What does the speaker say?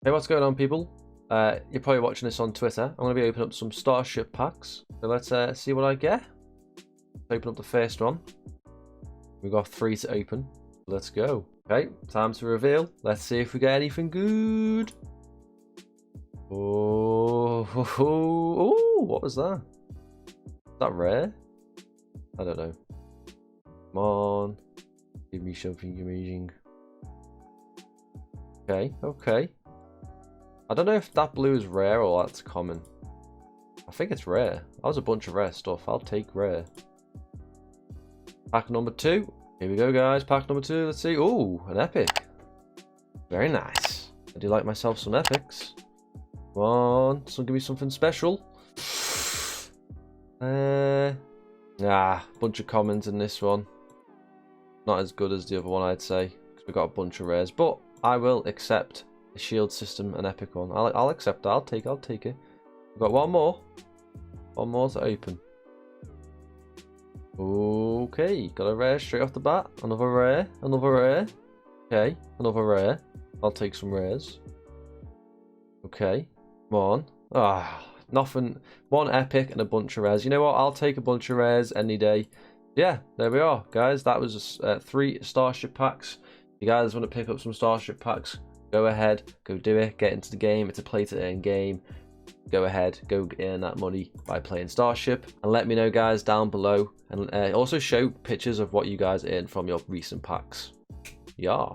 Hey, what's going on, people? You're probably watching this on Twitter. I'm going to be opening up some Starship packs. So let's see what I get. Let's open up the first one. We've got 3 to open. Let's go. Okay, time to reveal. Let's see if we get anything good. Oh, what was that? Is that rare? I don't know. Come on. Give me something amazing. Okay. I don't know if that blue is rare or that's common. I think it's rare. That was a bunch of rare stuff. I'll take rare. Pack number 2. Here we go, guys. Pack number 2. Let's see. Ooh, an epic. Very nice. I do like myself some epics. Come on. Give me something special. Bunch of commons in this one. Not as good as the other one, I'd say. Because we got a bunch of rares. But I will accept a shield system, an epic one. I'll accept that. I'll take it. We've got one more to open. Okay, got a rare straight off the bat. Another rare. Okay, another rare. I'll take some rares. Okay, come on. Nothing. One epic and a bunch of rares. You know what? I'll take a bunch of rares any day. Yeah, there we are, guys. That was 3 Starship packs. If you guys want to pick up some Starship packs, go ahead, go do it, get into the game. It's a play to earn game. Go ahead, go earn that money by playing Starship, and let me know, guys, down below, and also show pictures of what you guys earned from your recent packs. Yeah.